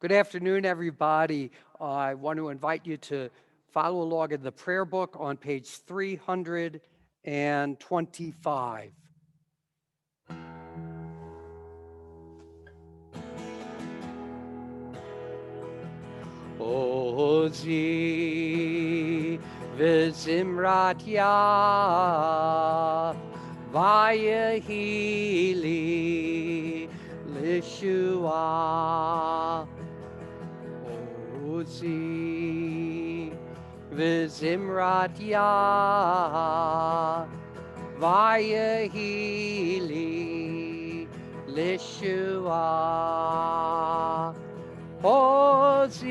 Good afternoon, everybody. I want to invite you to follow along in the prayer book on page 325. Ozi v'zimrat Yah vayehili lishua. Ozi v'zimrat Yah vayehili lishua. Ozi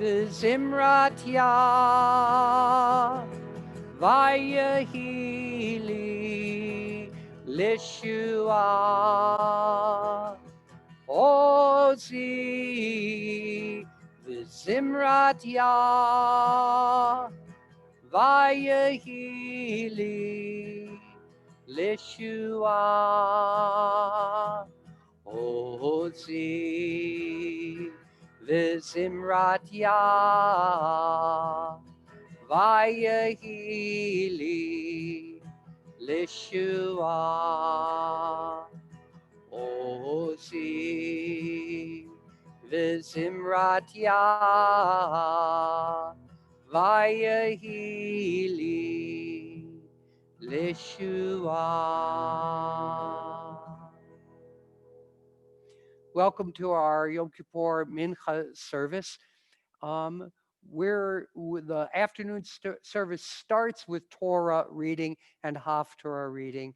v'zimrat Yah vayehili lishua. Ozi v'zimrat Yah vayehili lishua. Ozi v'zimrat Yah vayehili lishua. Ozi v'zimrat Yah vayehili lishua. Welcome to our Yom Kippur Mincha service. The afternoon service starts with Torah reading and Haftorah reading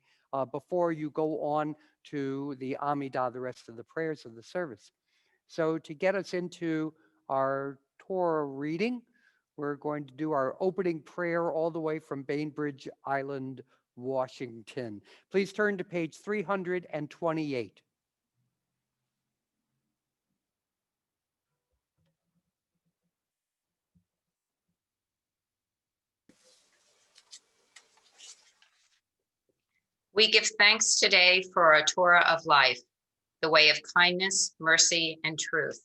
before you go on to the Amidah, the rest of the prayers of the service. So to get us into our Torah reading, we're going to do our opening prayer all the way from Bainbridge Island, Washington. Please turn to page 328. We give thanks today for a Torah of life, the way of kindness, mercy, and truth.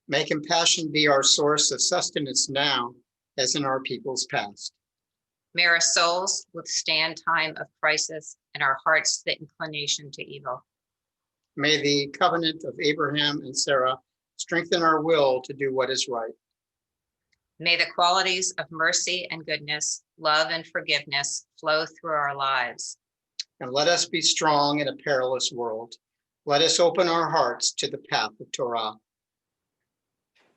May compassion be our source of sustenance now, as in our people's past. May our souls withstand time of crisis and our hearts the inclination to evil. May the covenant of Abraham and Sarah strengthen our will to do what is right. May the qualities of mercy and goodness, love and forgiveness flow through our lives. And let us be strong in a perilous world. Let us open our hearts to the path of Torah.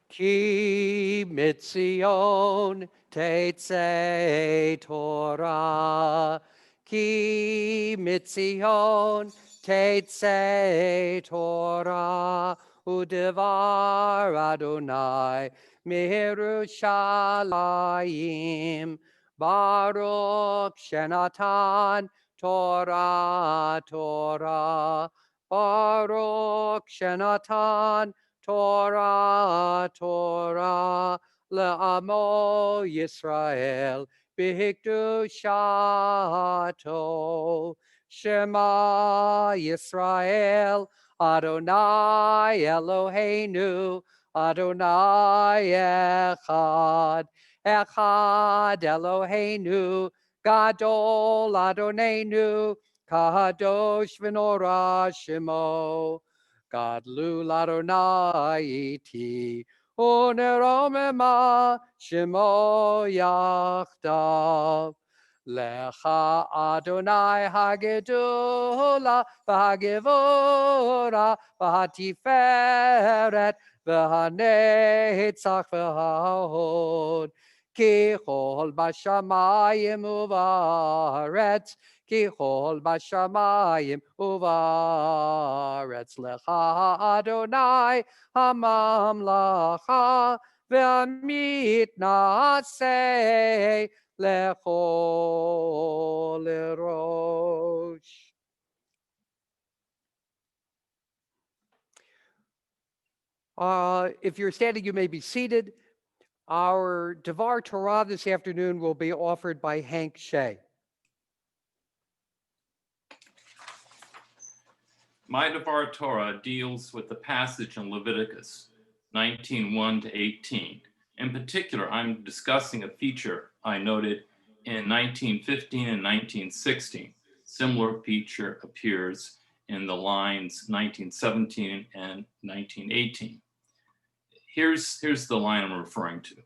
Ki mitzion tetzei Torah. Ki mitzion tetzei Torah. Udevar Adonai Mirushalayim. Baruch Shenatan Torah, Torah. Baruch Shenatan Torah, Torah, le'amo Yisrael, b'hikdushato. Shema Yisrael, Adonai Eloheinu, Adonai Echad. Echad Eloheinu, Gadol Adonenu, Kadosh v'norah Shemo. Gadlu l'Adonai iti, uneromema shemo yachdav. Lecha Adonai hagedula, v'hagevura, v'hatiferet, v'hanetzach v'hahod. Ki chol b'shamayim uvaretz, Ki chol b'shamayim uvaretz. Lecha Adonai hamamlacha ve'amit na'aseh lechol erosh. If you're standing, you may be seated. Our Devar Torah this afternoon will be offered by Hank Shea. my Devar Torah deals with the passage in Leviticus 19:1 to 18. In particular, I'm discussing a feature I noted in 1915 and 1916. Similar feature appears in the lines 1917 and 1918. Here's the line I'm referring to.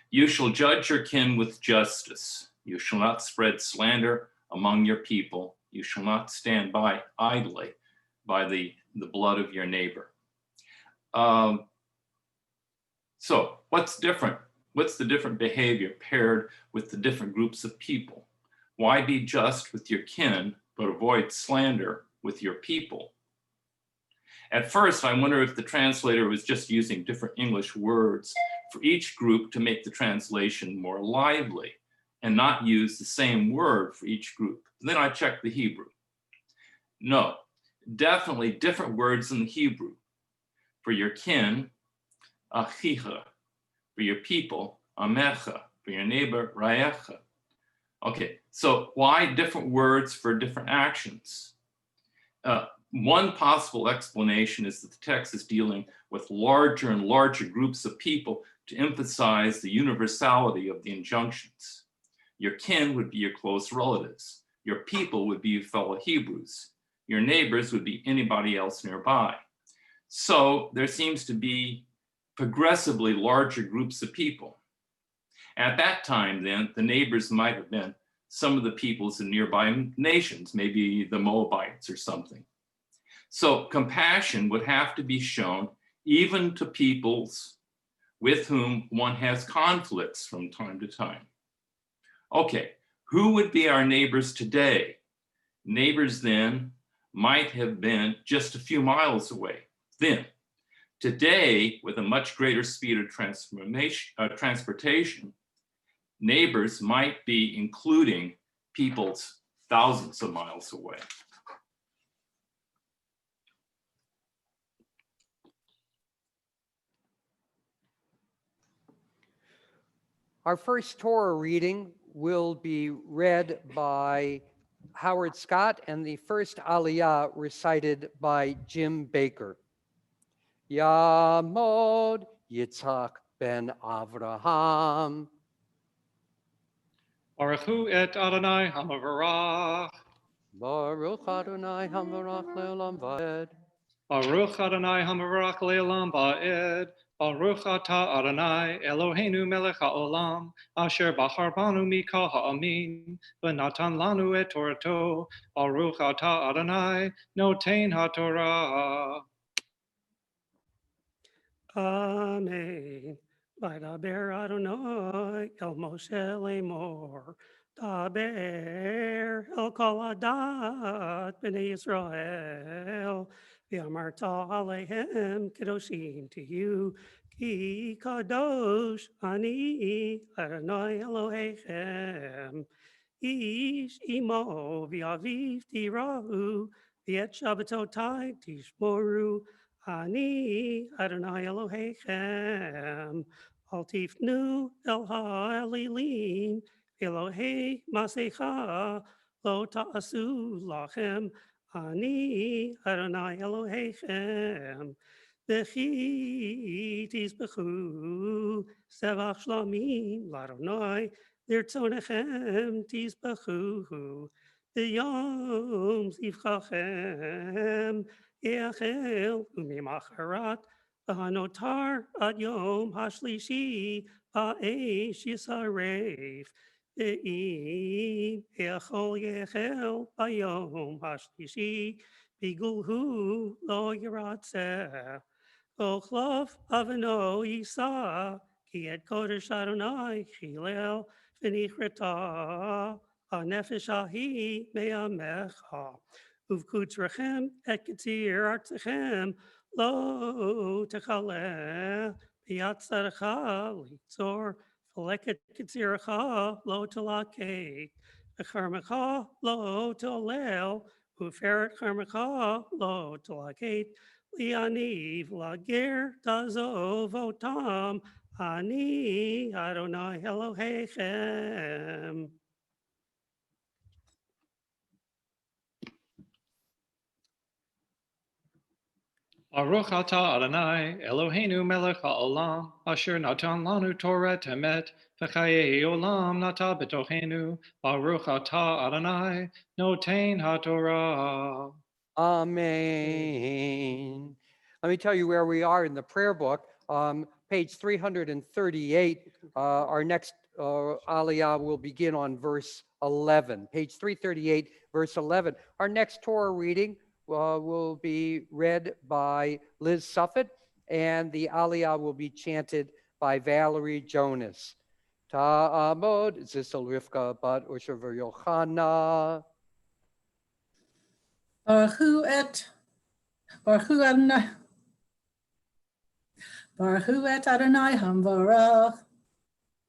You shall judge your kin with justice. You shall not spread slander among your people. You shall not stand by idly by the blood of your neighbor. So what's different? What's the different behavior paired with the different groups of people? Why be just with your kin, but avoid slander with your people? At first, I wonder if the translator was just using different English words for each group to make the translation more lively and not use the same word for each group. Then I checked the Hebrew. No, definitely different words in the Hebrew. For your kin, achicha. For your people, amecha. For your neighbor, raecha. Okay, so why different words for different actions? One possible explanation is that the text is dealing with larger and larger groups of people to emphasize the universality of the injunctions. Your kin would be your close relatives. Your people would be your fellow Hebrews. Your neighbors would be anybody else nearby. So there seems to be progressively larger groups of people. At that time, then, the neighbors might have been some of the peoples in nearby nations, maybe the Moabites or something. So compassion would have to be shown even to peoples with whom one has conflicts from time to time. Okay, who would be our neighbors today? Neighbors then might have been just a few miles away then. Today, with a much greater speed of transportation, neighbors might be including peoples thousands of miles away. Our first Torah reading will be read by Howard Scott and the first Aliyah recited by Jim Baker. Yamod Yitzhak ben Avraham. Baruch hu et Adonai hamavarach. Baruch Adonai Hamarach Le'olam Va'ed. Baruch Adonai hamavarach le'olam ba'ed. Baruch atah Adonai Eloheinu melech ha'olam asher bachar banu mikol ha'amin v'natan lanu et Torato. Baruch atah Adonai noten ha'torah. Amen. Vaydaber Adonai el Moshe lemor. Daber el kol adat b'nei Yisrael. V'amarta alehem kedoshim to you. Ki kadosh ani Adonai Elohechem. Ish imo v'aviv tirahu. V'et shabbatotai tishmoru. Ani Adonai Elohechem, al tifnu el ha'elilim, Elohei masecha, lo ta'asu lachem, Ani Adonai Elohechem, v'chi tizbechu, sevach shlamim l'Adonai, l'rtzonechem tizbechu, v'yom zivchachem, Yechel u'mimacharat v'hanotar ad yom hashlishi ba'esh yisaref ve'im yechol yechel ba'yom hashlishi bigulhu lo yiratzeh v'ochlov aveno yisa ki et kodesh Adonai chilel v'nichreta ha'nefesh ahi me'amecha Uvkutrachem et ketir artechem lo techaleh biatzarecha litzor v'leket ketiracha lo telakeh v'charmecha lo tolel uferet charmecha lo telakeh lianiv lager tazov otam ani Adonai Elohechem. Baruch atah Adonai, Eloheinu melech haolam, asher natan lanu Torah emet, v'chayei olam nata b'tochenu. Baruch atah Adonai, noten haTorah. Amen. Let me tell you where we are in the prayer book. Page 338, our next aliyah will begin on verse 11. Page 338, verse 11. Our next Torah reading will be read by Liz Suffet, and the aliyah will be chanted by Valerie Jonas. Ta'amod Zisel Rivka bat Usher Yochana. Baruch Adonai. Baruch Adonai Hamvarach.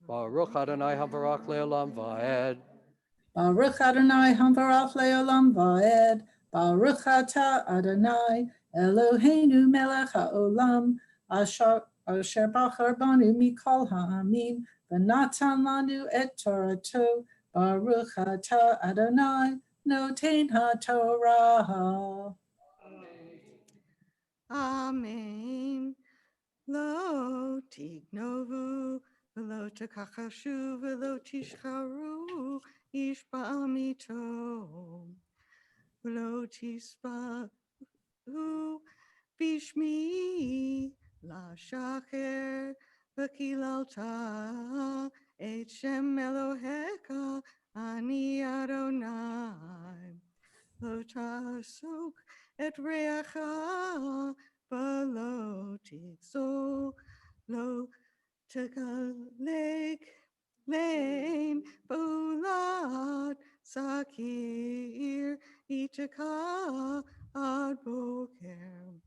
Baruch Adonai Havarach Le'olam Va'ed. Baruch Adonai Hamvarach Le'olam Va'ed. Baruch Ata Adonai Eloheinu Melech HaOlam Asher Bachar Banu Mikol Ha'amim V'natan Lanu Et Torato. Baruch Ata Adonai Noten HaTorah. Amen. Lo tignovu, v'lo tekachashu, v'lo tishcharu, ish ba'amito. V'lo tispahu, bishmi, la shacher, v'kilalta, et shem Eloheka, ani Adonai. Lo tasuk et reacha, v'lo tigzol, lo tegalek lein bulat sakir itaka ad boker.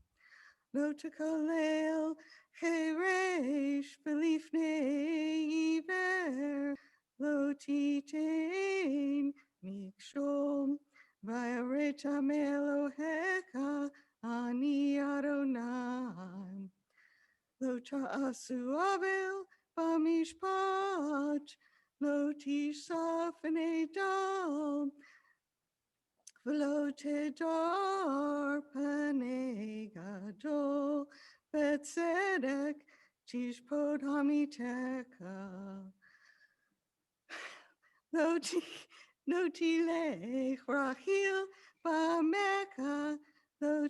Lo tegalel cheresh belifnei iver, lo titein mikshom. Vayareta Eloheka ani Adonai. Lo ta'asu avel b'mishpat, lo tisaf nedam, v'lo tedar panei gadol, b'tzedek tishpot hamiteka. Lo tilech rachil ba'meka, lo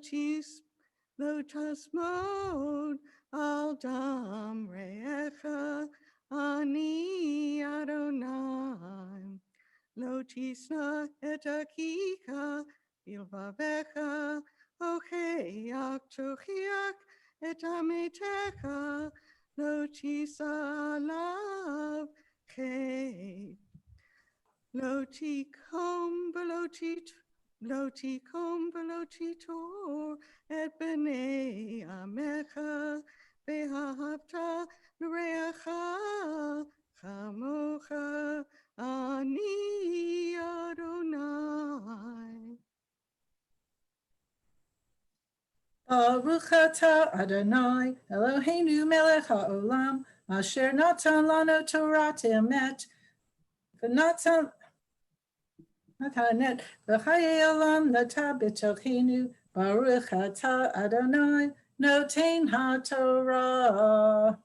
tasmod al dam re'echa, ani Adonai. Lo tisna et akika bilvavecha, ocheach tochiach et ametecha, lo tisalav chet. Loti kom veloti tor et b'nei amecha ve'ahavta l'reacha chamocha ani Adonai. Baruch atah Adonai Eloheinu melech haolam asher natan lanu Torah emet v'natan net v'chayei olam nata b'tochenu. Baruch atah Adonai noten haTorah.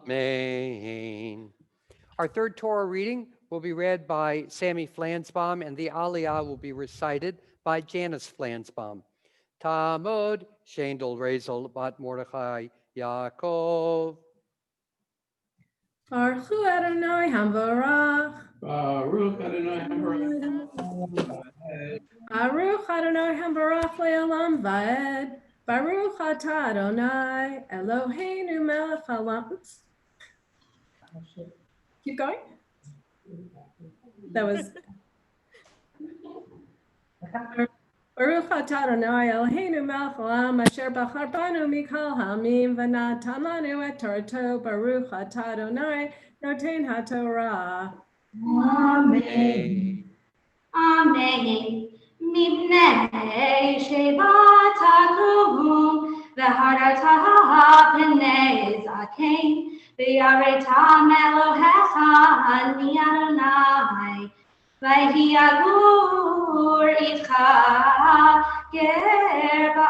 Amen. Our third Torah reading will be read by Sammy Flansbaum, and the aliyah will be recited by Janice Flansbaum. Tamod Shendel Rezel Bat Mordechai Yaakov. Baruch Adonai Hamvarach. Baruch Adonai Hamvarach. Baruch Adonai Hamvarach Le'olam Va'ed. Baruch Atah Adonai Eloheinu Melech Haolam. Keep going. That was. Baruch Atah Adonai Eloheinu Melech Haolam Asher Bachar Banu Mikol Ha'amim V'natan Lanu Et Torato. Baruch Atah Adonai Noten HaTorah. Amen. Amen. Mipnei shevat hakovum v'harata p'nei zaken v'yareta Elohecha ani Adonai v'hi agur itcha ger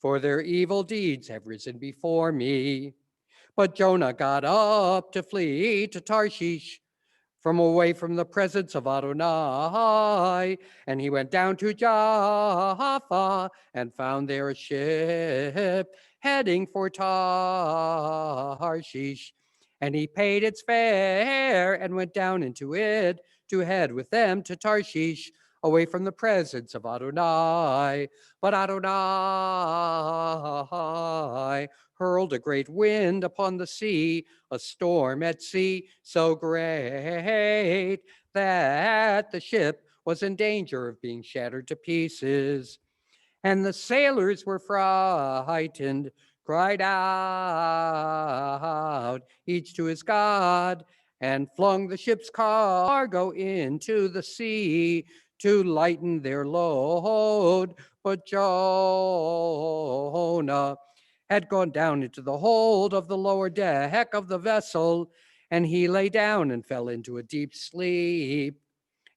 for their evil deeds have risen before me. But Jonah got up to flee to Tarshish from away from the presence of Adonai, and he went down to Jaffa and found there a ship heading for Tarshish. And he paid its fare and went down into it to head with them to Tarshish, away from the presence of Adonai. But Adonai hurled a great wind upon the sea, a storm at sea so great that the ship was in danger of being shattered to pieces. And the sailors were frightened, cried out, each to his God, and flung the ship's cargo into the sea to lighten their load. But Jonah had gone down into the hold of the lower deck of the vessel, and he lay down and fell into a deep sleep.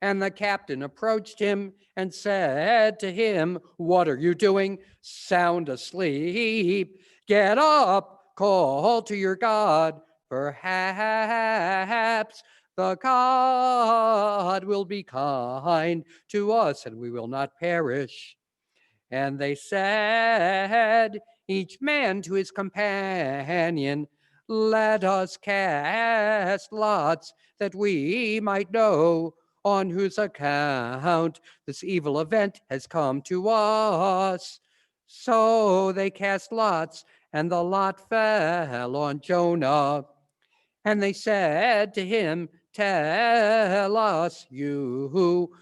And the captain approached him and said to him, "What are you doing? Sound asleep. Get up, call to your God. Perhaps the God will be kind to us and we will not perish." And they said, each man to his companion, "Let us cast lots that we might know on whose account this evil event has come to us." So they cast lots, and the lot fell on Jonah. And they said to him, "Tell us, you who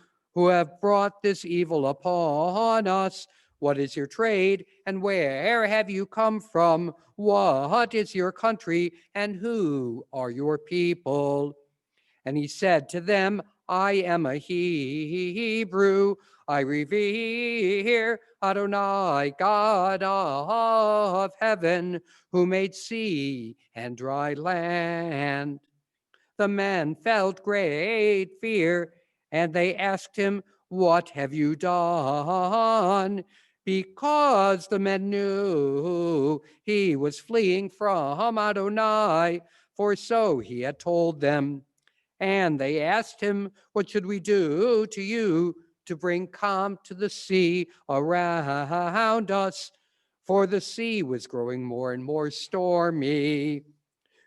have brought this evil upon us, what is your trade, and where have you come from? What is your country, and who are your people?" And he said to them, "I am a Hebrew. I revere Adonai, God of heaven, who made sea and dry land." The men felt great fear, and they asked him, "What have you done?" Because the men knew he was fleeing from Adonai, for so he had told them. And they asked him, "What should we do to you to bring calm to the sea around us?" For the sea was growing more and more stormy.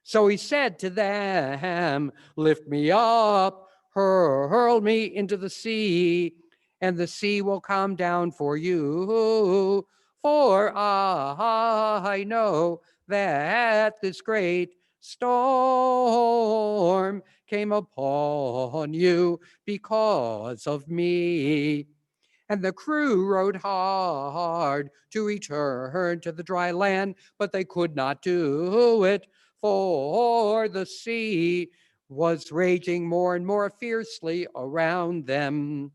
So he said to them, "Lift me up, hurl me into the sea, and the sea will calm down for you. For I know that this great storm came upon you because of me." And the crew rowed hard to return to the dry land, but they could not do it, for the sea was raging more and more fiercely around them.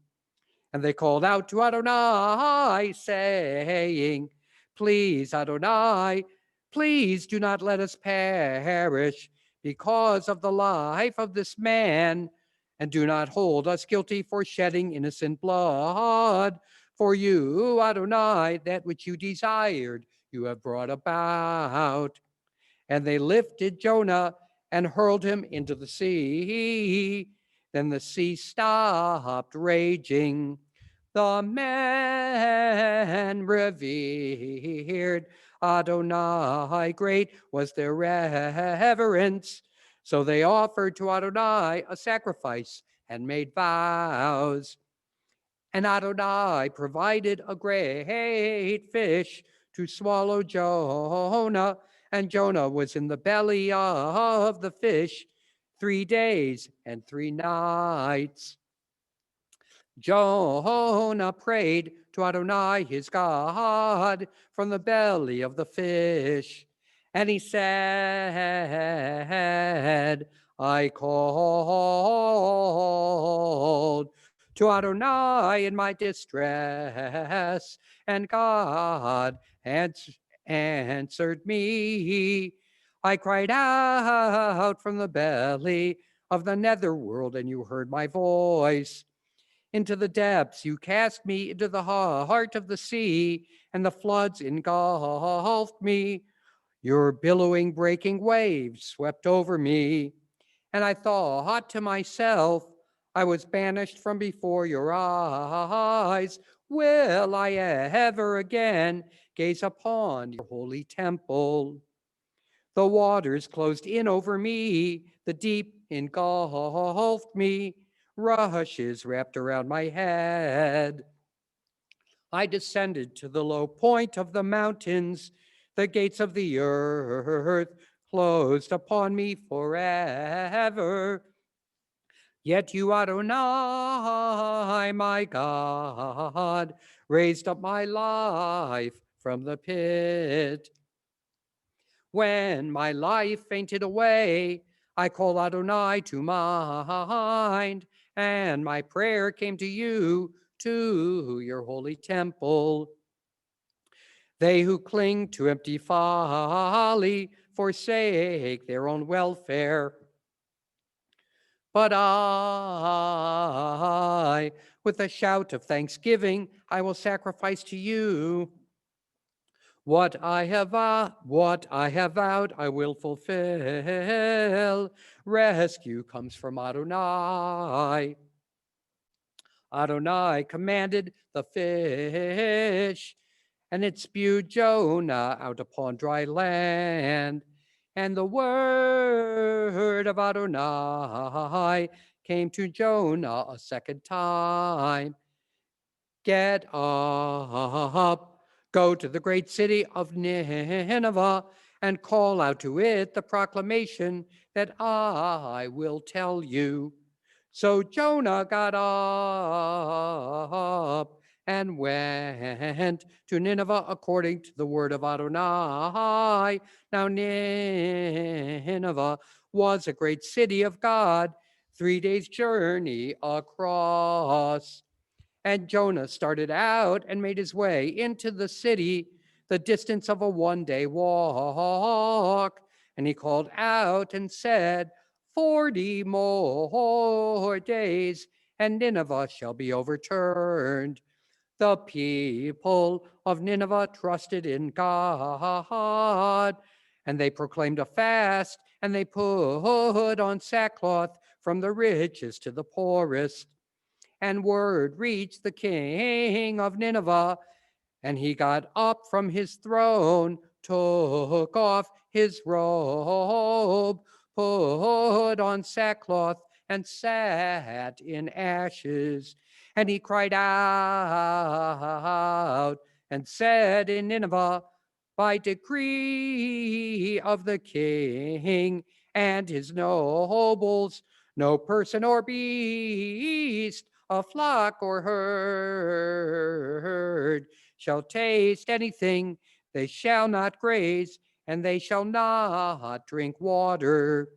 And they called out to Adonai, saying, "Please, Adonai, please do not let us perish because of the life of this man, and do not hold us guilty for shedding innocent blood. For you, Adonai, that which you desired, you have brought about." And they lifted Jonah and hurled him into the sea. Then the sea stopped raging. The men revered Adonai, great was their reverence. So they offered to Adonai a sacrifice and made vows. And Adonai provided a great fish to swallow Jonah, and Jonah was in the belly of the fish 3 days and 3 nights. Jonah prayed to Adonai his God from the belly of the fish. And he said, "I called to Adonai in my distress, and God answered me. I cried out from the belly of the netherworld, and you heard my voice. Into the depths you cast me, into the heart of the sea, and the floods engulfed me. Your billowing, breaking waves swept over me. And I thought to myself, I was banished from before your eyes. Will I ever again gaze upon your holy temple? The waters closed in over me, the deep engulfed me, rushes wrapped around my head. I descended to the low point of the mountains, the gates of the earth closed upon me forever. Yet you, Adonai, my God, raised up my life from the pit. When my life fainted away, I called Adonai to mind, and my prayer came to you, to your holy temple. They who cling to empty folly forsake their own welfare. But I, with a shout of thanksgiving, I will sacrifice to you. What I have vowed, I will fulfill. Rescue comes from Adonai. Adonai commanded the fish, and it spewed Jonah out upon dry land. And the word of Adonai came to Jonah a second time. Get up, go to the great city of Nineveh, and call out to it the proclamation that I will tell you. So Jonah got up and went to Nineveh according to the word of Adonai. Now Nineveh was a great city of God, 3 days' journey across. And Jonah started out and made his way into the city, the distance of a one-day walk. And he called out and said, 40 more days, and Nineveh shall be overturned. The people of Nineveh trusted in God, and they proclaimed a fast, and they put on sackcloth from the richest to the poorest. And word reached the king of Nineveh, and he got up from his throne, took off his robe, put on sackcloth, and sat in ashes. And he cried out and said in Nineveh, by decree of the king and his nobles, no person or beast, a flock or herd, shall taste anything, they shall not graze, and they shall not drink water.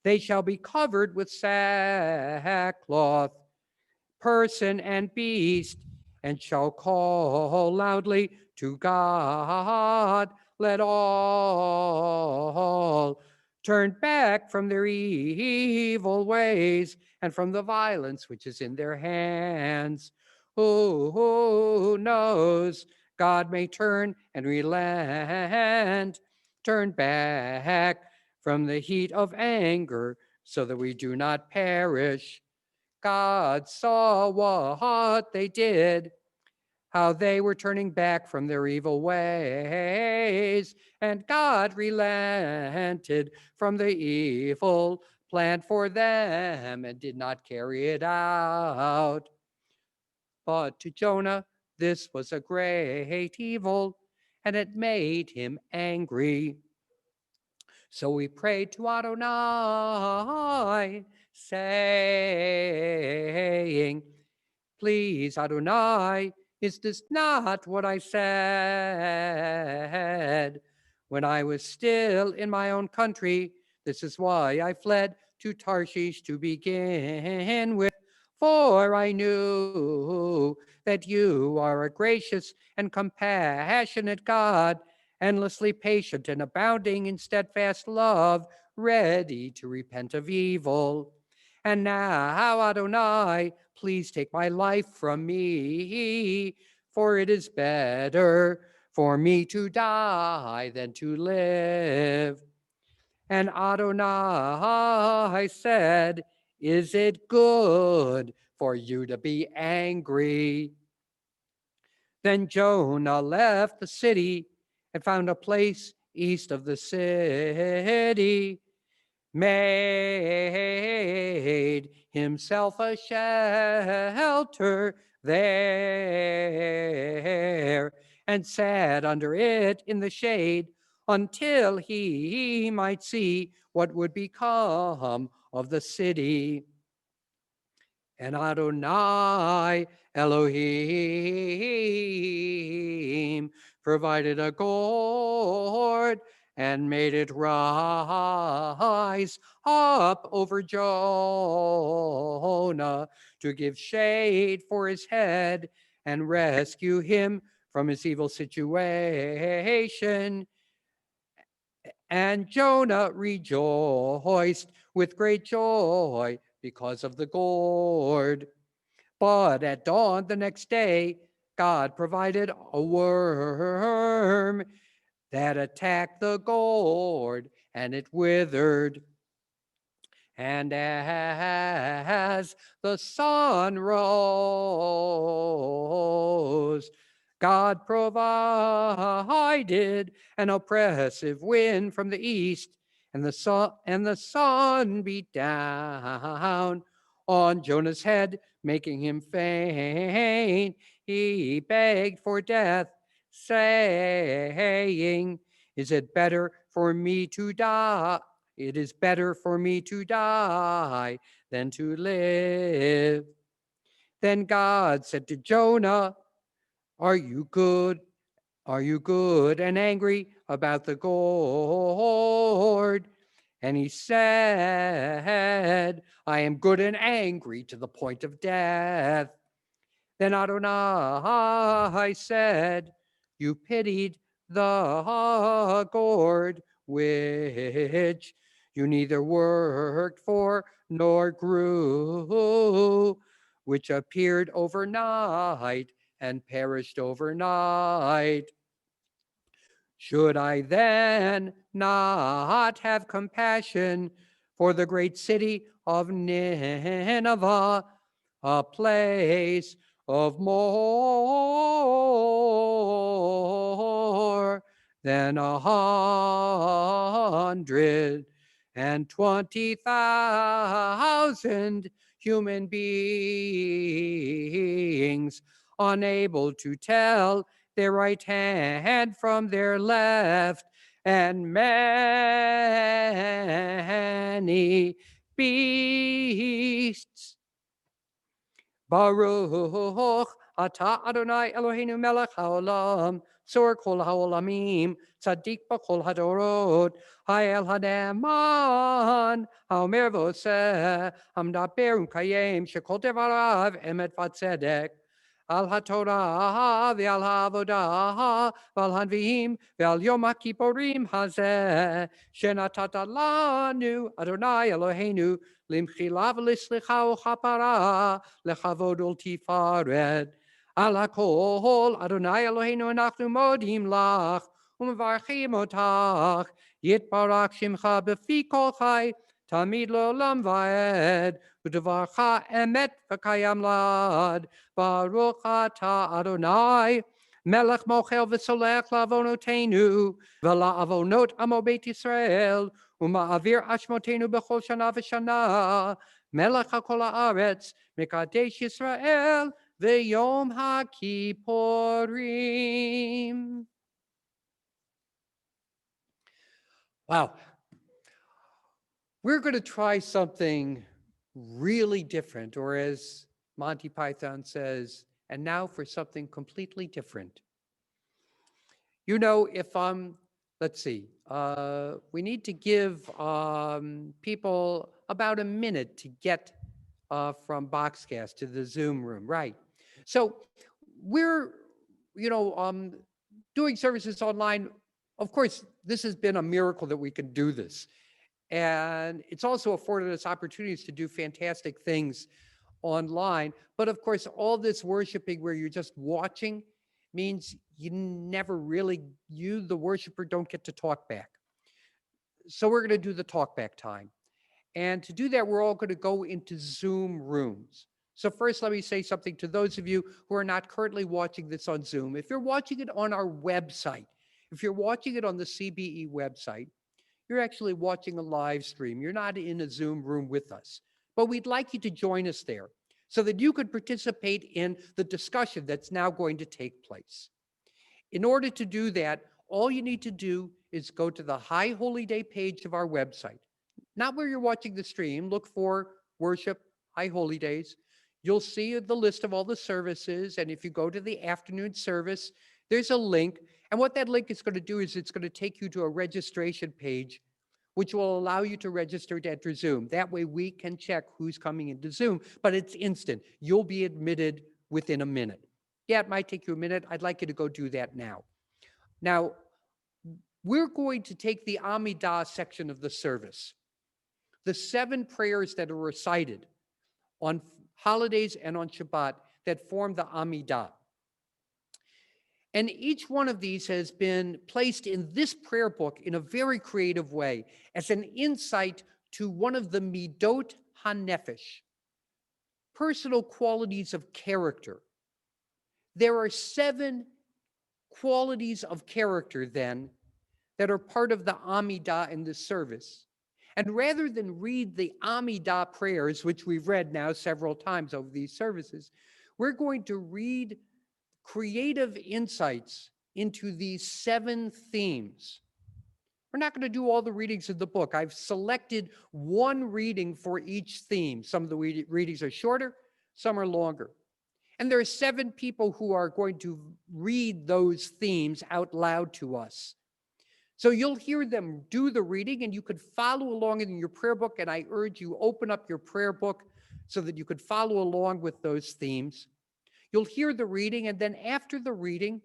They shall be covered with sackcloth, person and beast, and shall call loudly to God. Let all turn back from their evil ways and from the violence which is in their hands. Who knows? God may turn and relent, turn back from the heat of anger so that we do not perish. God saw what they did, how they were turning back from their evil ways, and God relented from the evil planned for them and did not carry it out. But to Jonah, this was a great evil, and it made him angry. So we prayed to Adonai, saying, please, Adonai, is this not what I said when I was still in my own country? This is why I fled to Tarshish to begin with, for I knew that you are a gracious and compassionate God, endlessly patient and abounding in steadfast love, ready to repent of evil. And now, Adonai, please take my life from me, for it is better for me to die than to live. And Adonai said, is it good for you to be angry? Then Jonah left the city and found a place east of the city, made himself a shelter there, and sat under it in the shade until he might see what would become of the city. And Adonai Elohim provided a gourd and made it rise up over Jonah to give shade for his head and rescue him from his evil situation. And Jonah rejoiced with great joy because of the gourd. But at dawn the next day, God provided a worm that attacked the gourd, and it withered. And as the sun rose, God provided an oppressive wind from the east, and the sun beat down on Jonah's head, making him faint. He begged for death, saying, is it better for me to die? It is better for me to die than to live. Then God said to Jonah, are you good? Are you good and angry about the gourd? And he said, I am good and angry to the point of death. Then Adonai said, you pitied the gourd, which you neither worked for nor grew, which appeared overnight and perished overnight. Should I then not have compassion for the great city of Nineveh, a place of more than 120,000 human beings, unable to tell their right hand from their left, and many beasts. Baruch atah Adonai Eloheinu melech haolam, tzor kol haolamim, tzaddik b'kol hadorot, ha'el haneman, ha'omer v'oseh, hamdaber u'mkayem, shekol devarav emet v'tzedek. Al haTorah ve'al ha'avodah ve'al hanviim ve'al yom ha'kippurim hazeh shenatata lanu Adonai Eloheinu limchila v'lislicha u'chapara lechavod u'ltifaret. Al hakol Adonai Eloheinu anachnu modim lach u'mevarchim otach yitbarach shimcha b'fi kol chai tamid l'olam va'ed u'devarcha emet v'kayam lad. Baruch atah Adonai, melech mochel v'solech la'avonotenu, v'la'avonot amo beit Yisrael, u'ma'avir ashmotenu b'chol shana v'shana, melech ha'kol ha'aretz, mekadesh Yisrael, v'yom ha'kippurim. Wow. We're going to try something really different, or as Monty Python says, and now for something completely different. You know, if let's see, we need to give people about a minute to get from Boxcast to the Zoom room, right? So we're, doing services online. Of course, this has been a miracle that we can do this. And it's also afforded us opportunities to do fantastic things online. But of course, all this worshiping where you're just watching means you never really, you, the worshiper, don't get to talk back. So we're going to do the talk back time. And to do that, we're all going to go into Zoom rooms. So first, let me say something to those of you who are not currently watching this on Zoom. If you're watching it on our website, if you're watching it on the CBE website, you're actually watching a live stream. You're not in a Zoom room with us. But we'd like you to join us there so that you could participate in the discussion that's now going to take place. In order to do that, all you need to do is go to the High Holy Day page of our website. Not where you're watching the stream. Look for Worship High Holy Days. You'll see the list of all the services. And if you go to the afternoon service, there's a link. And what that link is going to do is it's going to take you to a registration page, which will allow you to register to enter Zoom. That way we can check who's coming into Zoom, but it's instant. You'll be admitted within a minute. Yeah, it might take you a minute. I'd like you to go do that now. Now, we're going to take the Amidah section of the service, the 7 prayers that are recited on holidays and on Shabbat that form the Amidah. And each one of these has been placed in this prayer book in a very creative way as an insight to one of the Midot HaNefesh, personal qualities of character. There are 7 qualities of character then that are part of the Amidah in this service. And rather than read the Amidah prayers, which we've read now several times over these services, we're going to read creative insights into these 7 themes. We're not going to do all the readings of the book. I've selected one reading for each theme. Some of the readings are shorter, some are longer. And there are 7 people who are going to read those themes out loud to us. So you'll hear them do the reading and you could follow along in your prayer book. And I urge you, open up your prayer book so that you could follow along with those themes. You'll hear the reading, and then after the reading,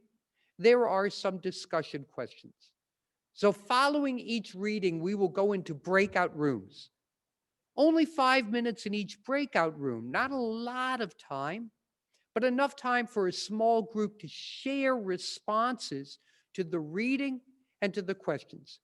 there are some discussion questions. So following each reading, we will go into breakout rooms. Only 5 minutes in each breakout room, not a lot of time, but enough time for a small group to share responses to the reading and to the questions.